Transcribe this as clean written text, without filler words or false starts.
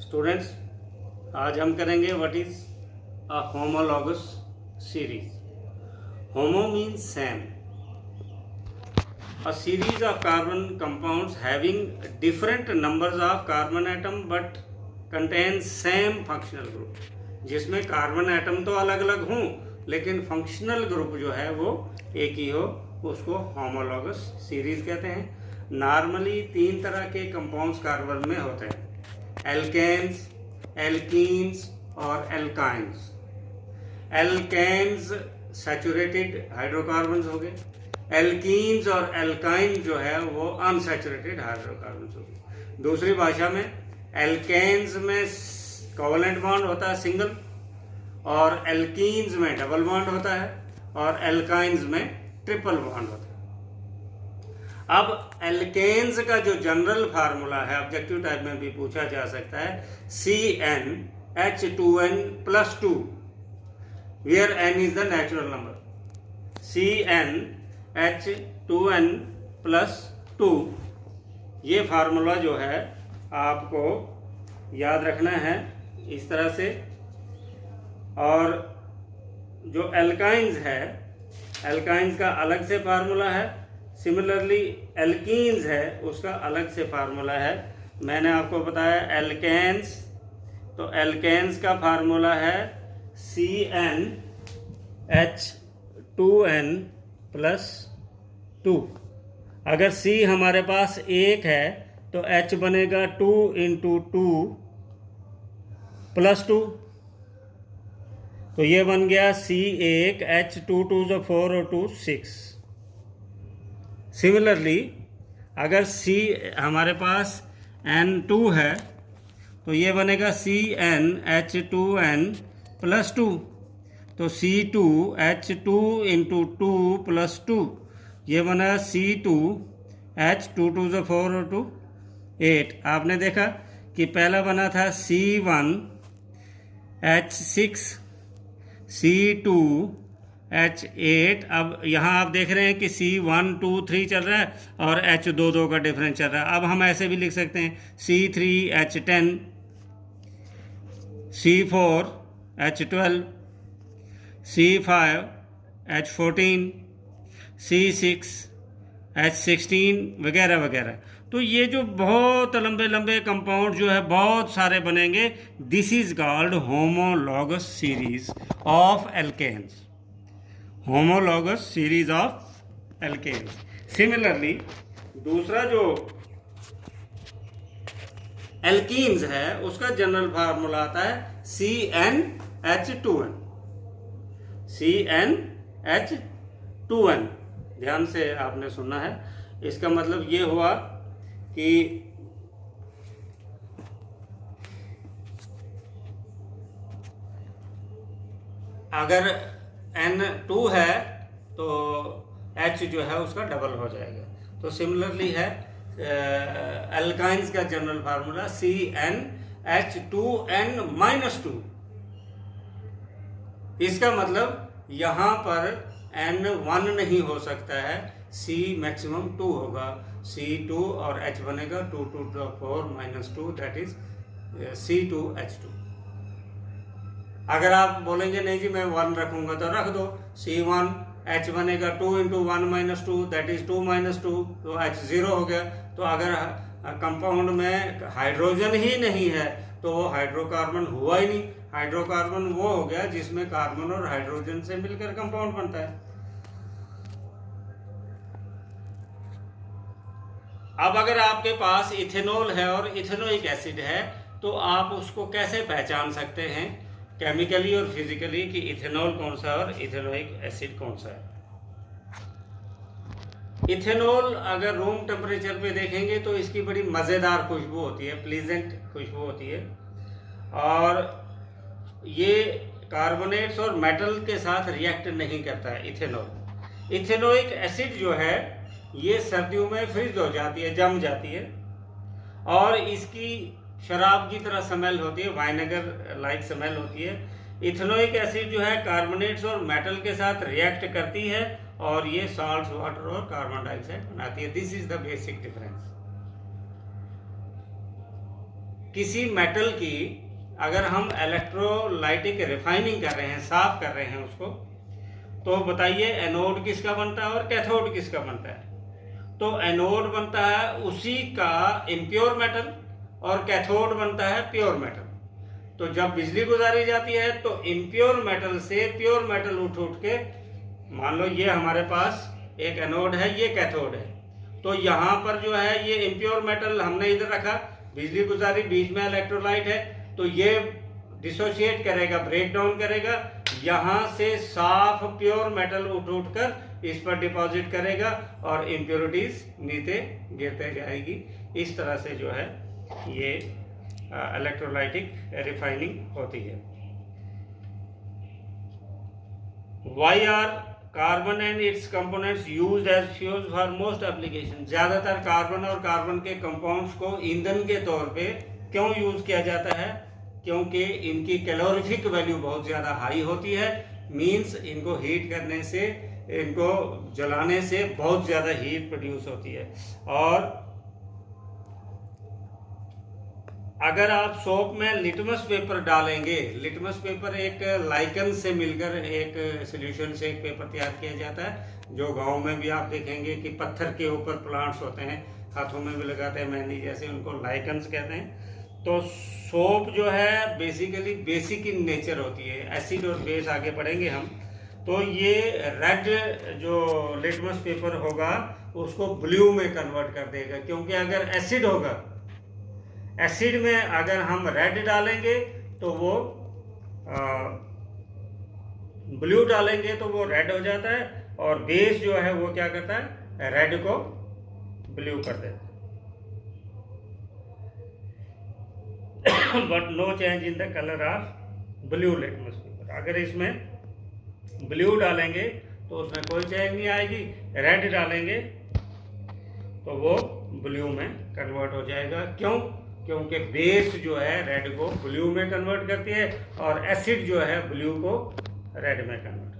Students, आज हम करेंगे what is a homologous series. Homo means same. A series of carbon compounds having different numbers of carbon atom but contains same functional group, जिसमें carbon atom तो अलग अलग हों लेकिन फंक्शनल ग्रुप जो है वो एक ही हो, उसको होमोलॉगस सीरीज कहते हैं। नॉर्मली 3 तरह के कंपाउंड्स कार्बन में होते हैं, एल्केन्स, एल्कीन्स और एल्काइंस। एल्केन्स सैचुरेटेड हाइड्रोकार्बन्स हो गए, एल्कीन्स और एल्काइन जो है वो अनसैचुरेटेड हाइड्रोकार्बन्स हो गए। दूसरी भाषा में एल्केन्स में कोवलेंट बॉन्ड होता है सिंगल, और एल्कीन्स में डबल बॉन्ड होता है, और एल्काइंस में ट्रिपल बॉन्ड होता है। अब एल्केन्स का जो जनरल फार्मूला है, ऑब्जेक्टिव टाइप में भी पूछा जा सकता है, CnH2n+2, where n is the natural number. CnH2n+2 ये फार्मूला जो है आपको याद रखना है इस तरह से। और जो एल्काइंस है, एल्काइंस का अलग से फार्मूला है, सिमिलरली एल्कीन्स है उसका अलग से फार्मूला है। मैंने आपको बताया एल्केन्स, तो एल्केन्स का फार्मूला है CnH2n+2। अगर C हमारे पास 1 है तो H बनेगा 2 × 2+2, तो ये बन गया C1, H2 2 4 और 2 6। सिमिलरली अगर C हमारे पास N2 है तो ये बनेगा CnH2n+2, तो C2 H2 × 2+2, ये बना C2 H2 2 4 और 2 8। आपने देखा कि पहला बना था C1 H6 C2 H8। अब यहाँ आप देख रहे हैं कि C1 2 3 चल रहा है और H2 2 का डिफरेंस चल रहा है। अब हम ऐसे भी लिख सकते हैं C3 H10 C4 H12 C5 H14 C6 H16 वगैरह वगैरह। तो ये जो बहुत लंबे लंबे कंपाउंड जो है बहुत सारे बनेंगे, this is called homologous series of alkanes. Homologous series of alkanes. Similarly दूसरा जो एल्कीन्स है उसका जनरल फार्मूला आता है CnH2n। CnH2n ध्यान से आपने सुनना है। इसका मतलब ये हुआ कि अगर N2 है तो H जो है उसका डबल हो जाएगा। तो सिमिलरली है एल्काइंस का जनरल फार्मूला CnH2n-2। इसका मतलब यहां पर N1 नहीं हो सकता है, C मैक्सिमम 2 होगा, C2 और H बनेगा 2 2 4 -2, दैट इज C2H2। अगर आप बोलेंगे नहीं जी मैं 1 रखूंगा तो रख दो, C1 H बनेगा 2 × 1 - 2, दैट इज 2 - 2, तो H 0 हो गया। तो अगर कंपाउंड में हाइड्रोजन ही नहीं है तो वो हाइड्रोकार्बन हुआ ही नहीं। हाइड्रोकार्बन वो हो गया जिसमें कार्बन और हाइड्रोजन से मिलकर कंपाउंड बनता है। अब अगर आपके पास इथेनॉल है और इथेनोइक एसिड है तो आप उसको कैसे पहचान सकते हैं केमिकली और फिजिकली कि इथेनॉल कौन सा है और इथेनोइक एसिड कौन सा है। इथेनॉल अगर रूम टेम्परेचर पे देखेंगे तो इसकी बड़ी मज़ेदार खुशबू होती है, प्लीजेंट खुशबू होती है, और ये कार्बोनेट्स और मेटल के साथ रिएक्ट नहीं करता है इथेनॉल। इथेनोइक एसिड जो है ये सर्दियों में फ्रीज हो जाती है, जम जाती है, और इसकी शराब की तरह स्मेल होती है, वाइनेगर लाइक स्मेल होती है। इथेनोइक एसिड जो है कार्बोनेट्स और मेटल के साथ रिएक्ट करती है और ये सॉल्ट वाटर और कार्बन डाइऑक्साइड बनाती है। This is the basic difference. किसी मेटल की अगर हम इलेक्ट्रोलाइटिक रिफाइनिंग कर रहे हैं, साफ कर रहे हैं उसको, तो बताइए एनोड किसका बनता है और कैथोड किसका बनता है? तो एनोड बनता है उसी का इम्प्योर मेटल और कैथोड बनता है प्योर मेटल। तो जब बिजली गुजारी जाती है तो इम्प्योर मेटल से प्योर मेटल उठ के, मान लो ये हमारे पास एक एनोड है, ये कैथोड है, तो यहाँ पर जो है ये इम्प्योर मेटल हमने इधर रखा, बिजली गुजारी, बीच में इलेक्ट्रोलाइट है, तो ये डिसोशिएट करेगा, ब्रेक डाउन करेगा, यहाँ से साफ प्योर मेटल उठ कर इस पर डिपॉजिट करेगा और इम्प्योरिटीज नीचे गिरते जाएगी। इस तरह से जो है ये इलेक्ट्रोलाइटिक रिफाइनिंग होती है। Why are carbon and its components used as fuels for most application? ज्यादातर कार्बन और कार्बन के कंपाउंड्स को ईंधन के तौर पे क्यों यूज किया जाता है? क्योंकि इनकी कैलोरीफिक वैल्यू बहुत ज़्यादा हाई होती है, मींस इनको हीट करने से, इनको जलाने से बहुत ज़्यादा हीट प्रोड्यूस होती है। और अगर आप सोप में लिटमस पेपर डालेंगे, लिटमस पेपर एक लाइकन से मिलकर एक सॉल्यूशन से एक पेपर तैयार किया जाता है, जो गांव में भी आप देखेंगे कि पत्थर के ऊपर प्लांट्स होते हैं, हाथों में भी लगाते हैं मेहंदी जैसे, उनको लाइकन्स कहते हैं। तो सोप जो है बेसिकली बेसिक इन नेचर होती है, एसिड और बेस आगे पढ़ेंगे हम। तो ये रेड जो लिटमस पेपर होगा उसको ब्लू में कन्वर्ट कर देगा, क्योंकि अगर एसिड होगा, एसिड में अगर हम रेड डालेंगे तो वो ब्लू डालेंगे तो वो रेड हो जाता है, और बेस जो है वो क्या करता है, रेड को ब्लू कर देता है। But no change in the colour of blue litmus paper. अगर इसमें ब्लू डालेंगे तो उसमें कोई चेंज नहीं आएगी, रेड डालेंगे तो वो ब्लू में कन्वर्ट हो जाएगा। क्यों? क्योंकि बेस जो है रेड को ब्लू में कन्वर्ट करती है और एसिड जो है ब्लू को रेड में कन्वर्ट